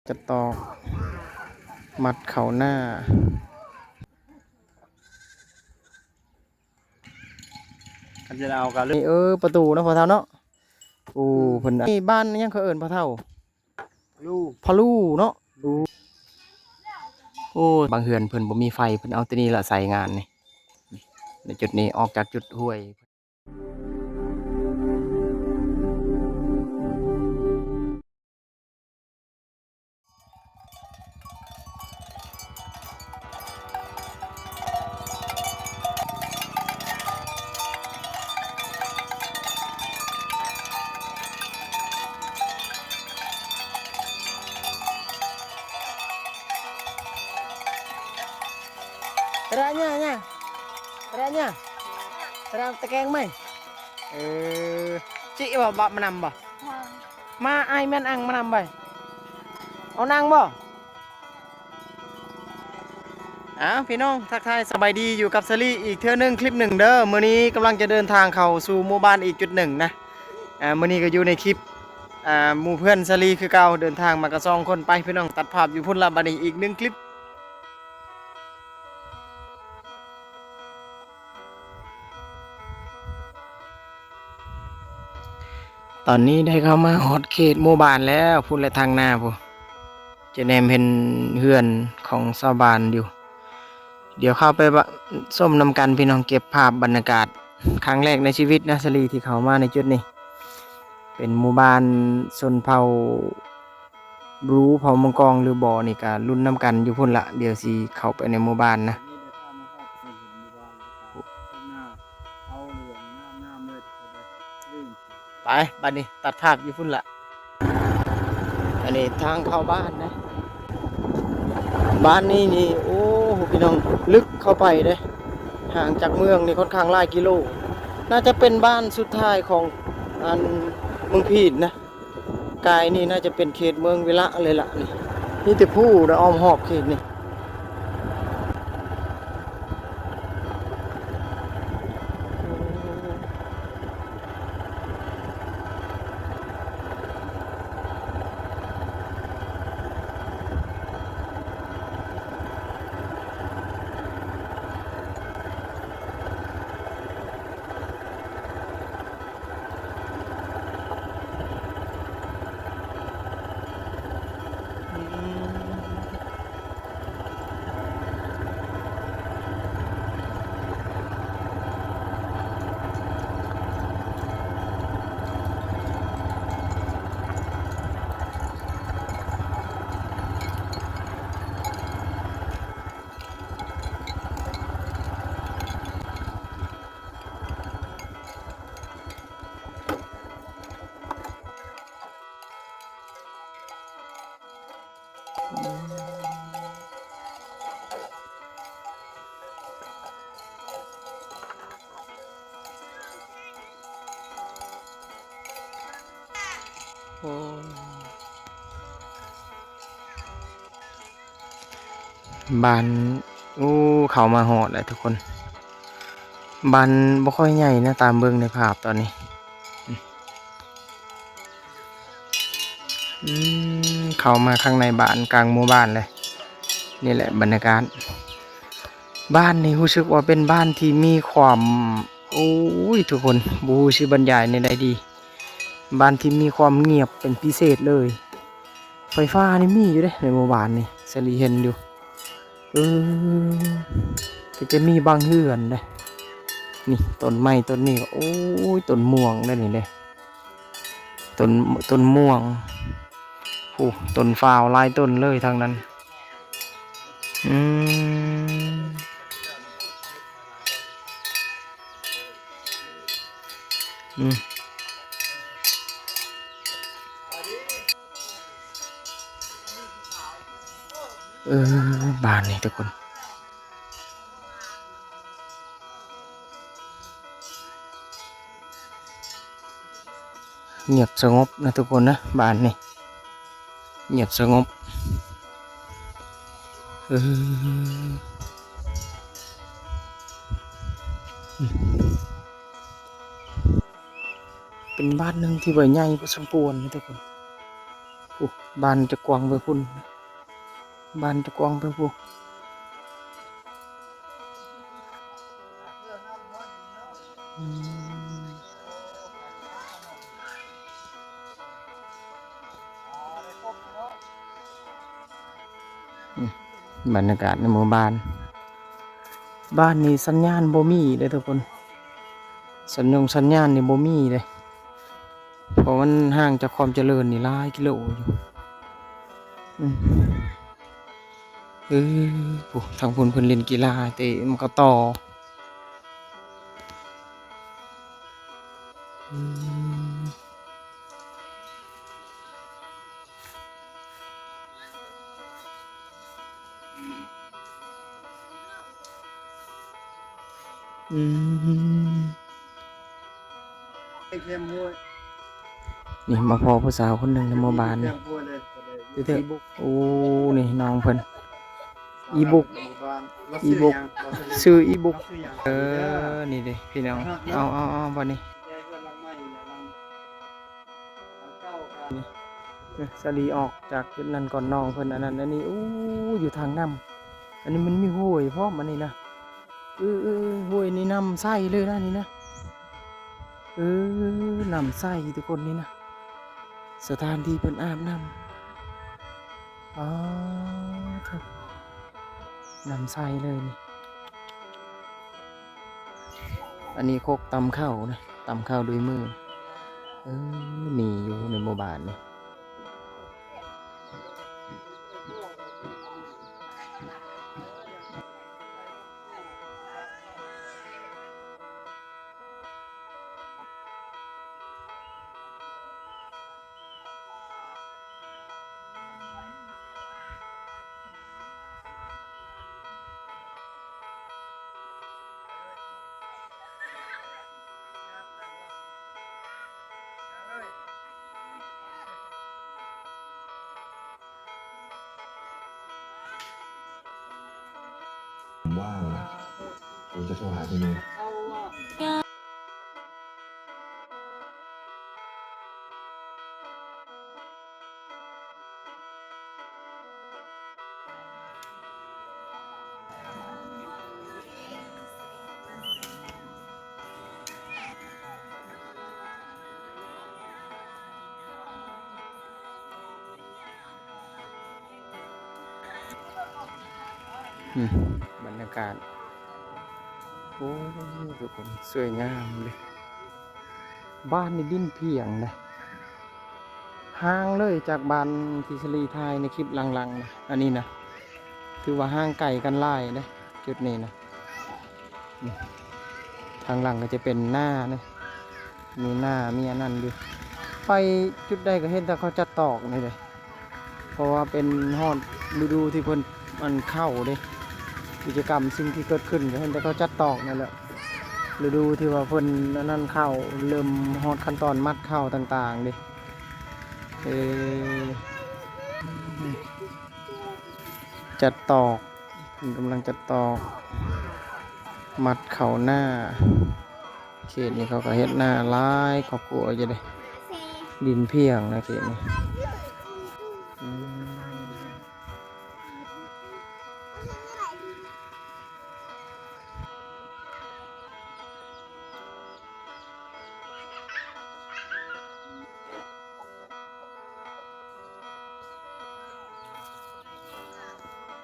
จะตอกมัดเข่าหน้าจะเอากันนี่ประตูนะพ่อเฒ่าเนาะโอ้เพิ่นนี่บ้านยังเขาเอิ้นพ่อเฒ่าลูกพ่อลู่เนาะโอ้บางเฮือนเพิ่นบ่มีไฟเพิ่นเอาตัวนี้ละใส่งานนี่ในจุดนี้ออกจากจุดห้วยTeranya, teranya, terang tekeng mai. Chị bảo bạ mà nằm bảo. Ma ai men ăn mà nằm vậy? Ông ănบ่? พี่น้องทักทายสบายดีอยู่กับซารี่อีกเทื่อนึงคลิปหนึ่งเด้อมื้อนี้กำลังจะเดินทางเข้าสู่หมู่บ้านอีกจุดหนึ่งนะมื้อนี้ก็อยู่ในคลิปหมู่เพื่อนซารี่คือเก่าเดินทางมากระซองคนไปพี่น้องตัดภาพอยู่พุ่นละบัดนี้อีก1คลิปตอนนี้ได้เข้ามาฮอดเขตหมู่บ้านแล้วพุ่นและทางหน้าพุ่นจะแนมเห็นเฮือนของชาวบ้านอยู่เดี๋ยวเข้าไปส้มนำกันพี่น้องเก็บภาพบรรยากาศครั้งแรกในชีวิตนะซารี่ที่เข้ามาในจุดนี้เป็นหมู่บ้านชนเผ่ารู้เผ่ามังกรหรือบ่อนี่ก็รุ่นน้ำกันอยู่พุ่นละเดี๋ยวสิเข้าไปในหมู่บ้านนะไปบัดนี้ตัดภาพอยู่พุ่นละอันนี้ทางเข้าบ้านนะบ้านนี้นี่โอ้พี่น้องลึกเข้าไปเลยห่างจากเมืองนี่ค่อนข้างหลายกิโลน่าจะเป็นบ้านสุดท้ายของอันเมืองพีดนะกายนี่น่าจะเป็นเขตเมืองวิระเลยล่ะนี่แต่ผู้นะอ้อมหอบเขตนี่บ้านเขามาหอดเลยทุกคนบ้านบ่ค่อยใหญ่นะตามเบิ่งในภาพตอนนี้เข้ามาข้างในบ้านกลางหมู่บ้านเลยนี่แหละบรรยากาศบ้านนี่รู้สึกว่าเป็นบ้านที่มีความทุกคนบูชื่อบรรยายในใดดีบ้านที่มีความเงียบเป็นพิเศษเลยไฟฟ้านี่มีอยู่เด้ในหมู่บ้านนี่สลีเห็นอยู่ก็จะมีบางเฮือนเลยนี่ต้นไม้ต้นนี้ต้นม่วงได้นี่เลยต้นม่วงต้นฟ้าวลายต้นเลยทางนั้นบ้านนี่ทุกคนเงียบสงบนะทุกคนนะบ้านนี่เงียบสงบเป็นบ้านหนึ่งที่ใบใหญ่พอสมควรนะทุกคน ผู้บ้านจะกว้างไปพุ่นบ้านจะกว้างไปผู้อืมบรรยากาศในหมู่บ้านบ้านนี้สัญญาณบ่มีเลยทุกคนสัญญาณนี่บ่มีเลยเพราะมันห่างจากความเจริญนี่หลายกิโลอยู่อืมผู้ทางพุ่นเพิ่นเล่นกีฬาเตะมันก็ต่ออืมอืม เข้มห้วย นี่มาพอผู้สาวคนหนึ่งในหมู่บ้าน เข้ นี่ มห้วยเลย อยู่เถอะโอ้นี่น้องเพิ่น อีบุ๊ก อีบุ๊กชื่ออีบุ๊กนี่เด้พี่น้องเอาบ่นี่สลีออกจากจุดนั้นก่อนน้องเพิ่นอันนั้นอันนี้อู้อยู่ทางน้ำอันนี้มันมีห้วยพร้อมอันนี้นะห้วยนี่น้ำใสเลยนะนี่นะน้ำใสทุกคนนี่นะสถานที่เพิ่นอาบน้ำอ๋อเถอะน้ำใสเลยนี่อันนี้โคกตำข้าวนะตำข้าวด้วยมือมีอยู่ในหมู่บ้านนี่ผมว่างนะผมจะโทรหาพี่เมย์ บรรยากาศโอ้ทุกคนสวยงามเลยบ้านในดินเพียงเลยห่างเลยจากบ้านทิศรีไทยในคลิปหลังๆนะอันนี้นะถือว่าห่างไกลกันหลายนะจุดนี้นะทางหลังก็จะเป็นหน้านะมีหน้ามีอันนั้นอยู่ไปจุดใดก็เห็นแต่เขาจะตอกนี่เลยเพราะว่าเป็นฮอดฤดูที่เพิ่นมันเข้าเลยกิจกรรมสิ่งที่เกิดขึ้นก็เห็นแต่เขาจัดตอกนั่นแหละฤดูที่ว่าเพิ่นอันนั้นเข้าเริ่มฮอดขั้นตอนมัดเข้าต่างๆดิจัดตอกกำลังจัดตอกมัดเข่าหน้าเขตนี้เขาก็เฮ็ดหน้าร้ายครอบครัวจะได้ดินเพียงนะเขตนี้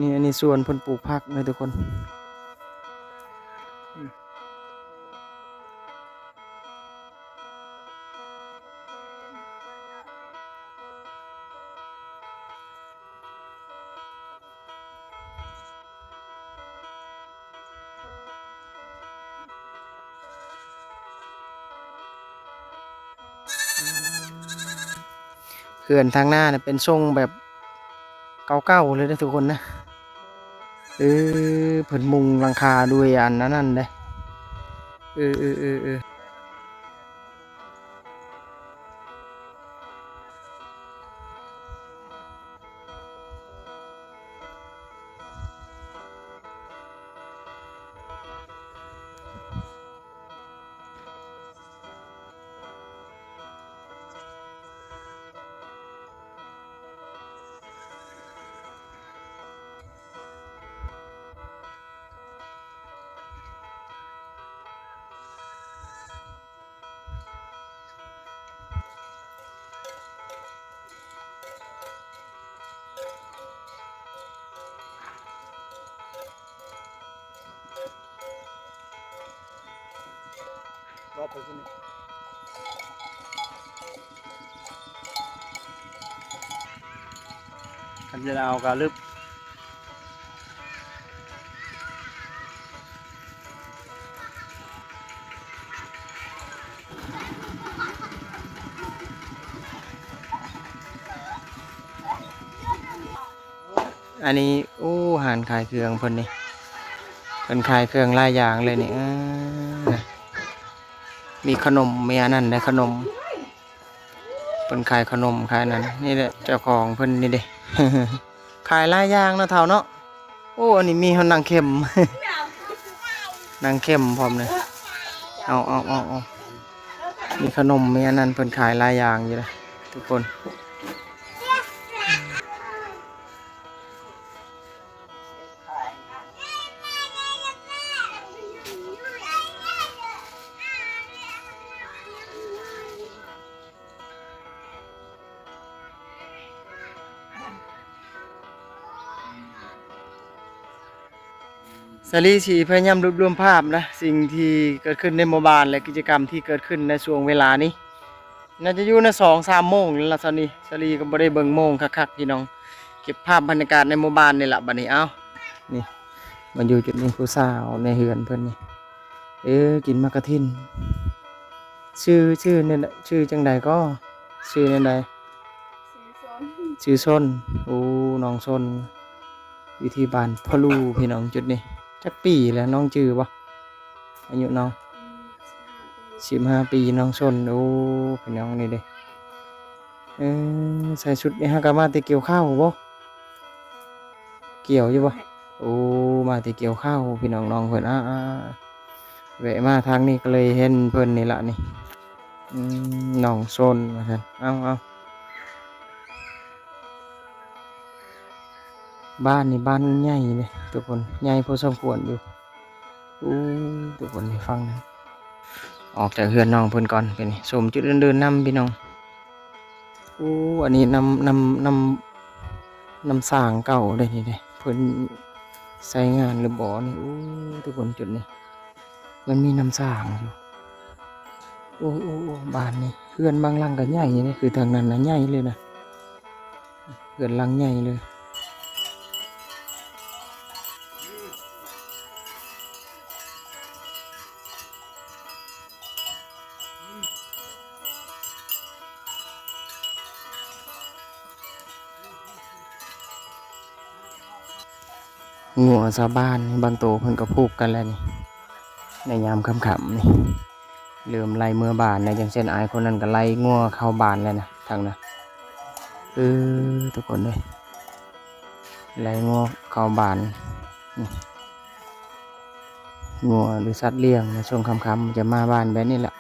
นี่อันนี้ส่วนเพิ่นปลูกผักเลยทุกคนเขื่อนทางหน้าเนี่ยเป็นทรงแบบเก่าๆเลยนะทุกคนนะเพิ่นมุงหลังคาด้วยอันนั้นนั่นเด้เออ ไปที่นี่กันจะเอากาลึบอันนี้โอ้หานขายเครื่องเพิ่นนี่เพิ่นขายเครื่องหลายอย่างเลยนี่นะมีขนมมีอันนั้นได้ขนมเพิ่นขายขนมขายนั้นนี่แหละเจ้าของเพิ่นนี่เด้ ขายหลายอย่างเนาะเท่าเนาะโอ้อันนี้มีเฮานางเข็ม นางเข็มพร้อมเลยเอามีขนมมีอันนั้นเพิ่นขายหลายอย่างอยู่เลยทุกคนสลีสีพยายามรวบรวมภาพนะสิ่งที่เกิดขึ้นในหมู่บ้านและกิจกรรมที่เกิดขึ้นในช่วงเวลานี้น่าจะอยู่ใน2-3 โมงแล้วล่ะตอนนี้สลีก็บ่ได้เบิ่งโมงคักๆพี่น้องเก็บภาพบรรยากาศในหมู่บ้านนี่แหละบัดนี้เอ้านี่มันอยู่จุดนี้ผู้สาวในเฮือนเพิ่นนี่กินมะกะทินชื่อเนี่ยชื่อจังใดก็ชื่อเนี่ยใดชื่อส้นโอ้น้องส้นอยู่ที่บ้านพ่อลูพี่น้องจุดนี้จักปีแล้วน้องจือบ่อายุน้อง15 ปีน้องส้นโอ้พี่น้องนี่เด้ใส่ชุดนี่ฮะก็มาแต่เกี่ยวข้าวบ่เกี่ยวอยู่บ่โอ้มาแต่เกี่ยวข้าวพี่น้องเพิ่นแวะมาทางนี้ก็เลยเห็นเพิ่นนี่ล่ะนี่น้องส้นว่าซั่นเอาบ้านนี่บ้านใหญ่เลยทุกคนใหญ่พอสมควรอยู่ทุกคนให้ฟังนะออกจากเฮือนน้องเพิ่นก่อนเป็นสมจุดเดินนำพี่น้องอันนี้นำสร้างเก่าได้นี่เด้เพิ่นใช้งานหรือบ่นี่ทุกคนจุดนี้มันมีนำสร้างอยู่บ้านนี่เฮือนบางหลังก็ใหญ่นี่คือทางนั้นนะใหญ่เลยนะเฮือนหลังใหญ่เลยงัวชาวบ้านบางโตเพิ่นก็พูกกันแล้วนี่ในยามค่ำๆนี่เริ่มไล่เมื่อบานในจังเช่นอายคนนั้นก็ไล่งัวเข้าบานแล้วนะทางนะทุกคนเลยไล่งัวเข้าบานงัวหรือสัตว์เลี้ยงในช่วงค่ำๆจะมาบ้านแบบนี้แหละ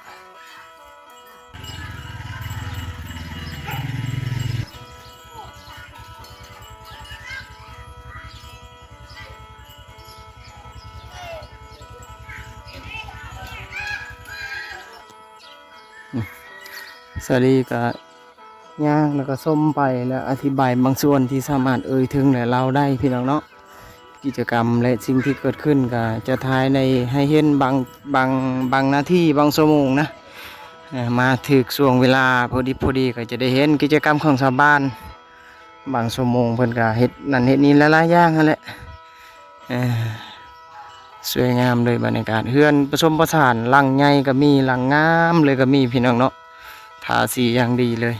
สาลีก็ย่างแล้วก็ส้มไปแล้วอธิบายบางส่วนที่สามารถถึงและเล่าได้พี่น้องเนาะกิจกรรมและสิ่งที่เกิดขึ้นก็จะทายในให้เห็นบางนาทีบางชั่วโมงนะมาถึกช่วงเวลาพอดีก็จะได้เห็นกิจกรรมของชาวบ้านบางชั่วโมงเพิ่นก็เฮ็ดนั่นเฮ็ดนี้หลายๆอย่างนั่นแหละสวยงามเลยบรรยากาศเฮือนผสมผสานหลังใหญ่ก็มีหลังงามเลยก็มีพี่น้องเนาะทาสีอย่างดีเลย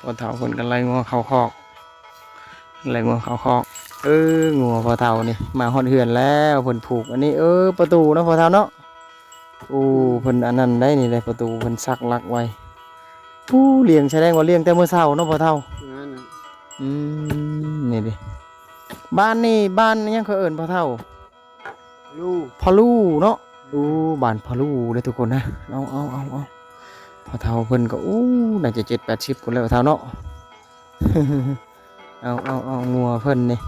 พอเฒ่าคนกันไล่งัวเข้าคอกงัวพอเฒ่านี่มาฮอดเฮือนแล้วเพิ่นผูกอันนี้ประตูเนาะพอเฒ่าเนาะเพิ่นอันนั้นได้นี่เลยประตูเพิ่นซักลักไว้เลี้ยงแสดงว่าเลี้ยงแต่มื้อเช้าเนาะพอเฒ่านั่นน่ะนี่ดิบ้านนี่บ้านยังเขาเอิ้นพอเฒ่าลูกพอลูเนาะบ้านพอลูเลยทุกคนนะเอาพอเฒ่าเพิ่นก็น่าจะ70-80คนแล้วพอเฒ่าเนาะ เอางัวเพิ่นนี่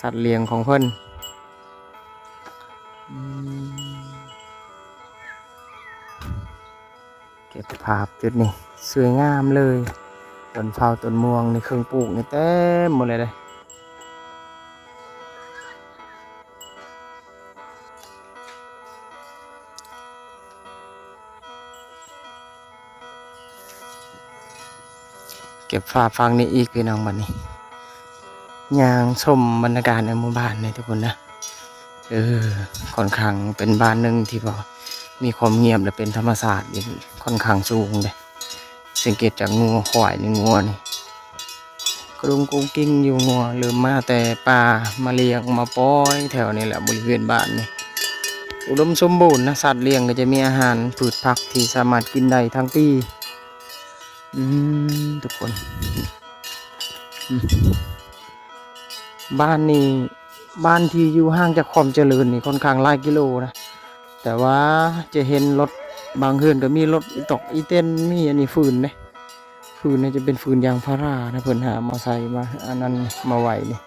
สัตว์เลี้ยงของเพิ่นเก็บภาพจุดนี้สวยงามเลย ต้นเผาวต้นม่วงในเครื่องปลูกนี่เต็มหมดเลย เก็บฝาฟังนี่อีกพี่น้องบัดนี้ยางชมบรรยากาศในหมู่บ้านเลยทุกคนนะค่อนข้างเป็นบ้านหนึ่งที่บอกมีความเงียบและเป็นธรรมศาสตร์อยู่ค่อนข้างสูงเลยสังเกตจากงัวควายนี่งัวนี่กรุงกุ้งกิ้งอยู่งัวเริ่มมาแต่ป่ามาเลี้ยงมาป้อยแถวนี้แหละบริเวณบ้านนี่อุดมสมบูรณ์นะสัตว์เลี้ยงก็จะมีอาหารพืชผักที่สามารถกินได้ทั้งปีทุกคนบ้านนี่บ้านที่อยู่ห่างจากความเจริญนี่ค่อนข้างหลายกิโลนะแต่ว่าจะเห็นรถบางเฮือนก็มีรถอีตอกอีเต้นมีอันนี้ฟืนเนี่ยฟืนเนี่ยจะเป็นฟืนยางพารานะเพิ่นหามาใส่มาอันนั้นมาไหวนี่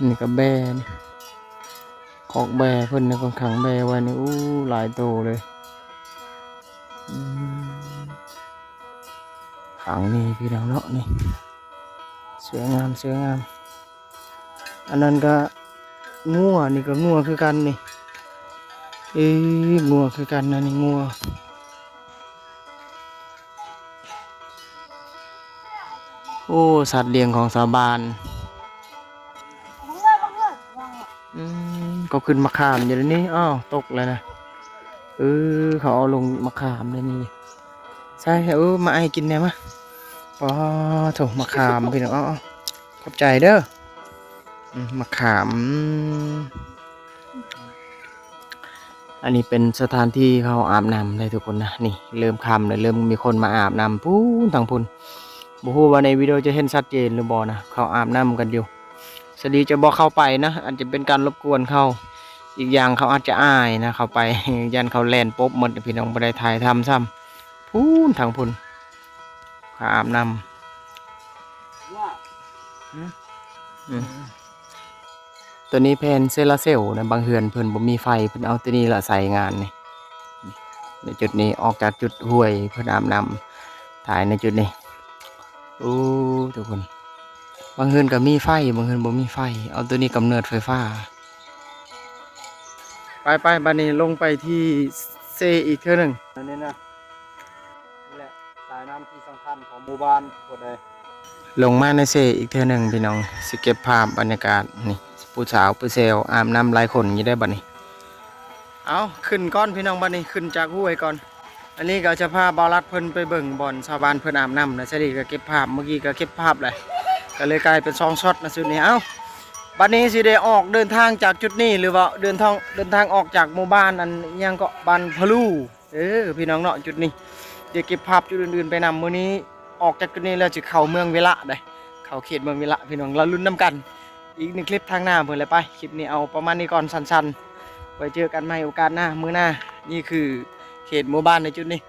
นี่ก็แบนี่ขอกแบเพิ่นเนี่ยค่อนข้างแบไว้นี่หลายโตเลยขังนี่พี่น้องเนาะนี่สวยงามสวยงามอันนั้นก็งัวนี่ก็งัวคือกันนี่งัวคือกันนะนี่งัวโอ้สัตว์เลี้ยงของชาวบ้านก็ขึ้นมะขามอยู่แล้วนี่อ้าวตกเลยนะเขาเอาลงมะขามเลยนี่ใช่มาไอกินเนี่ยมะอ๋อโถมะขามพี่น้องขอบใจเด้อมะขามอันนี้เป็นสถานที่เขาอาบน้ำเลยทุกคนนะนี่เริ่มค่ำเลยเริ่มมีคนมาอาบน้ำพูนทางพูนบ่ฮู้ว่าในวิดีโอจะเห็นชัดเจนหรือบ่นะเขาอาบน้ำกันอยู่สดีจะบอกเข้าไปนะอาจจะเป็นการรบกวนเขาอีกอย่างเขาอาจจะอายนะเข้าไปยันเขาแลนปุ๊บหมดพี่น้องบ่ได้ถ่ายทำซ้ำพูนทางพูนเขาอาบน้ำตัวนี้แพนเซลาเซลนะบางเฮือนเพิ่นบ่มีไฟเพิ่นเอาตัวนี้ละใส่งานนี่ในจุดนี้ออกจากจุดห้วยเพิ่นอาบน้ำถ่ายในจุดนี้ทุกคนบางเฮือนก็มีไฟบางเฮือนบ่มีไฟเอาตัวนี้กำเนิดไฟฟ้าไปบัดนี้ลงไปที่เซอีกเทื่อนึง อันนี้นะนี่แหละสายน้ำที่สำคัญของหมู่บ้านหมดเลย ลงมาในเซอีกเทื่อนึงพี่น้องสิเก็บภาพบรรยากาศนี่ผู้สาวผู้เซลอาบน้ำหลายคนอยู่ได้บัดนี้เอาขึ้นก้อนพี่น้องบัดนี้ขึ้นจากห้วยก่อนอันนี้ก็จะพาบอลัดเพิ่นไปเบิ่งบ่อนชาวบ้านเพิ่นอาบน้ำนะใช่ดิก็เก็บภาพเมื่อกี้ก็เก็บภาพเลยก็เลยกลายเป็น2ช็อตนะสุดนี้เอาบัดนี้สิได้ออกเดินทางจากจุดนี้หรือว่าเดินทางออกจากหมู่บ้านอันยังก็บ้านพะลูพี่น้องเนาะจุดนี้เดี๋ยวเก็บภาพจุดอื่นๆไปนำมื้อนี้ออกจากจุดนี้แล้วจะเข้าเมืองเวละได้เข้าเขตเมืองเวละพี่น้องเราลุ้นน้ำกันอีก1คลิปทางหน้าเพิ่นเลยไปคลิปนี้เอาประมาณนี้ก่อนสั้นๆไว้เจอกันใหม่โอกาสหน้ามื้อหน้านี่คือเขตหมู่บ้านในจุดนี้